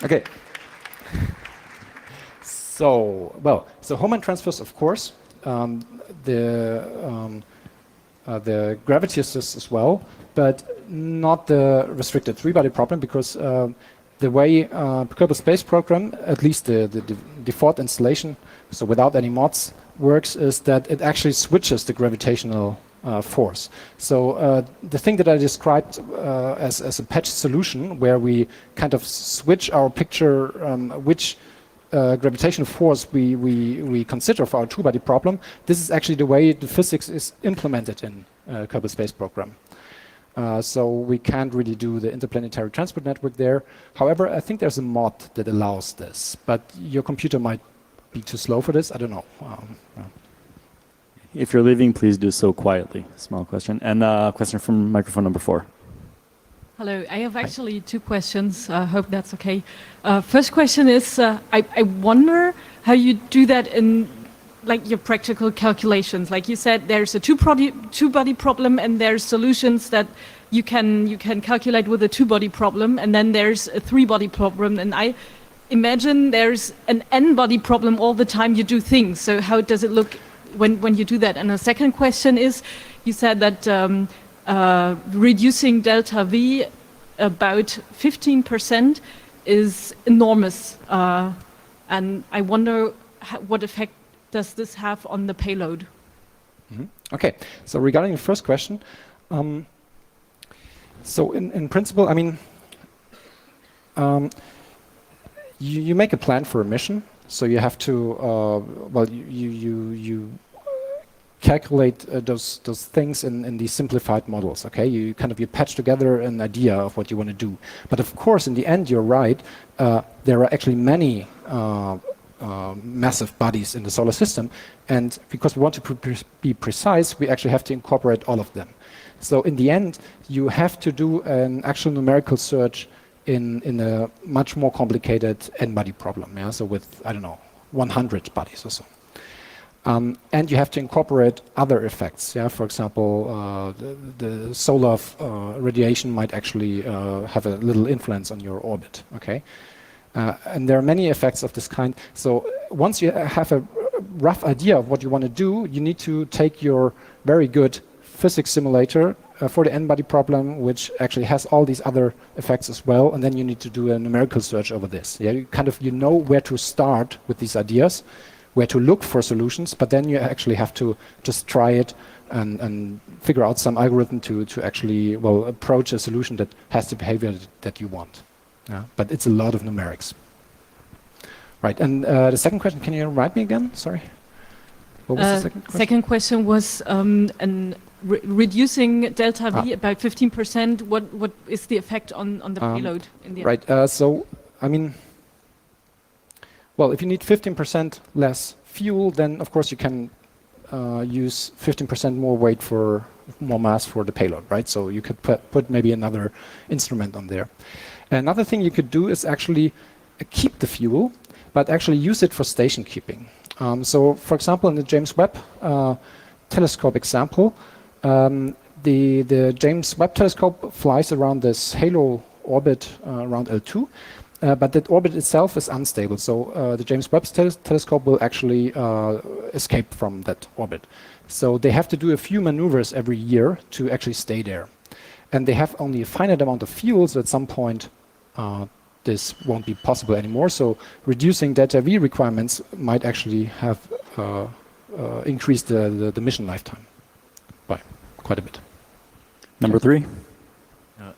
Okay. So HOHMANN transfers, of course. The gravity assist as well, but not the restricted three-body problem, because the way Kerbal Space Program, at least the default installation, so without any mods, works is that it actually switches the gravitational force. So the thing that I described as a patch solution, where we kind of switch our picture, which gravitational force we consider for our two-body problem, this is actually the way the physics is implemented in Kerbal Space Program. So we can't really do the interplanetary transport network there. However, I think there's a mod that allows this, but your computer might be too slow for this. I don't know. If you're leaving, please do so quietly. Small question. And a question from microphone number 4. Hello, I have actually 2 questions. I hope that's okay. First question is, I wonder how you do that in like your practical calculations. Like you said, there's a two-body problem, and there's solutions that you can calculate with a two-body problem, and then there's a three-body problem. And I imagine there's an n-body problem all the time you do things. So how does it look when you do that? And the second question is, you said that reducing delta V about 15% is enormous. And I wonder what effect does this have on the payload? Mm-hmm. Okay, so regarding the first question, so in principle, I mean, you make a plan for a mission. So you have to, well, you calculate those things in these simplified models. Okay, you patch together an idea of what you want to do. But of course, in the end, you're right. There are actually many massive bodies in the solar system, and because we want to be precise, we actually have to incorporate all of them. So in the end, you have to do an actual numerical search in a much more complicated n-body problem. Yeah, so with, I don't know, 100 bodies or so. And you have to incorporate other effects. Yeah, for example, the solar radiation might actually have a little influence on your orbit. Okay, and there are many effects of this kind. So once you have a rough idea of what you want to do, you need to take your very good physics simulator for the n-body problem, which actually has all these other effects as well, and then you need to do a numerical search over this. Yeah, you know where to start with these ideas, where to look for solutions, but then you actually have to just try it and figure out some algorithm to actually, well, approach a solution that has the behavior that you want. Yeah, but it's a lot of numerics. Right, and the second question, can you write me again? Sorry. What was the second question? Second question was reducing delta V about 15%. What is the effect on the payload in the end? Right, so, I mean, well, if you need 15% less fuel, then of course you can use 15% more weight for more mass for the payload, right? So you could put maybe another instrument on there. Another thing you could do is actually keep the fuel, but actually use it for station keeping. So, for example, in the James Webb telescope example, the James Webb telescope flies around this halo orbit around L2, but that orbit itself is unstable. So the James Webb telescope will actually escape from that orbit. So they have to do a few maneuvers every year to actually stay there. And they have only a finite amount of fuel, so at some point this won't be possible anymore. So reducing delta V requirements might actually have increased the mission lifetime by quite a bit. Number 3.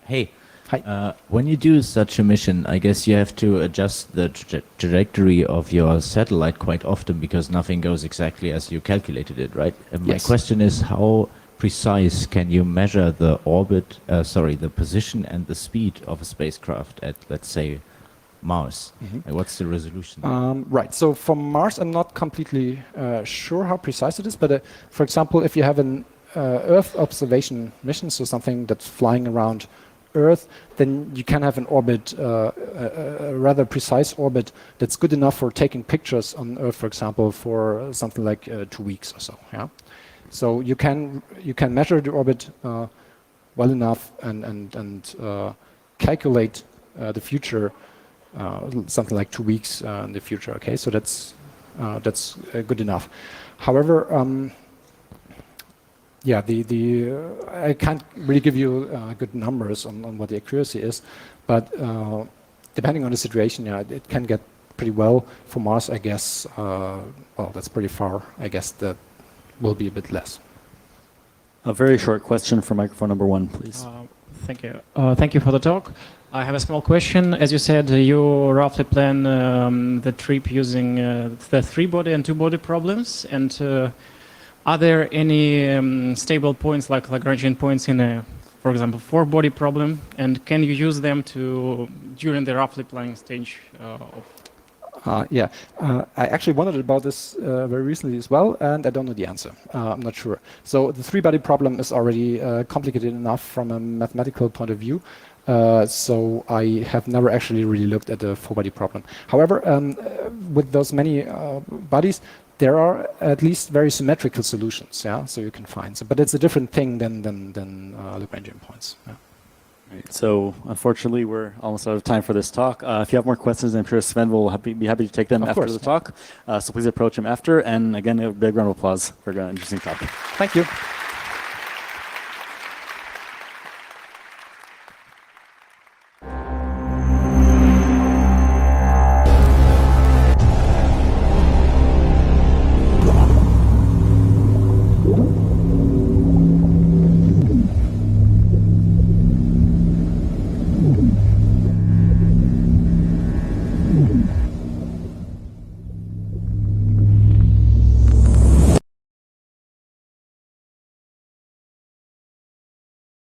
Hey. Hi. When you do such a mission, I guess you have to adjust the trajectory of your satellite quite often because nothing goes exactly as you calculated it, right? And my question is, how precise can you measure the orbit, the position and the speed of a spacecraft at, let's say, Mars? Mm-hmm. What's the resolution? Right, so for Mars, I'm not completely sure how precise it is, but for example, if you have an Earth observation mission, so something that's flying around Earth, then you can have an orbit, a rather precise orbit that's good enough for taking pictures on Earth, for example, for something like 2 weeks or so. Yeah, so you can measure the orbit well enough and calculate the future, something like 2 weeks in the future. Okay, so that's good enough. However, yeah, I can't really give you good numbers on what the accuracy is, but depending on the situation, yeah, it can get pretty well. For Mars, I guess, well, that's pretty far. I guess that will be a bit less. A very short question for microphone number 1, please. Thank you. Thank you for the talk. I have a small question. As you said, you roughly plan the trip using the 3-body and 2-body problems, and are there any stable points like Lagrangian points in a, for example, 4-body problem? And can you use them during the roughly planning stage of? Yeah, I actually wondered about this very recently as well, and I don't know the answer. I'm not sure. So the 3-body problem is already complicated enough from a mathematical point of view. So I have never actually really looked at the 4-body problem. However, with those many bodies, there are at least very symmetrical solutions, yeah. So you can find, but it's a different thing than Lagrangian points. Yeah. Right. So unfortunately, we're almost out of time for this talk. If you have more questions, I'm sure Sven will be happy to take them after the talk. So please approach him after. And again, a big round of applause for an interesting talk. Thank you.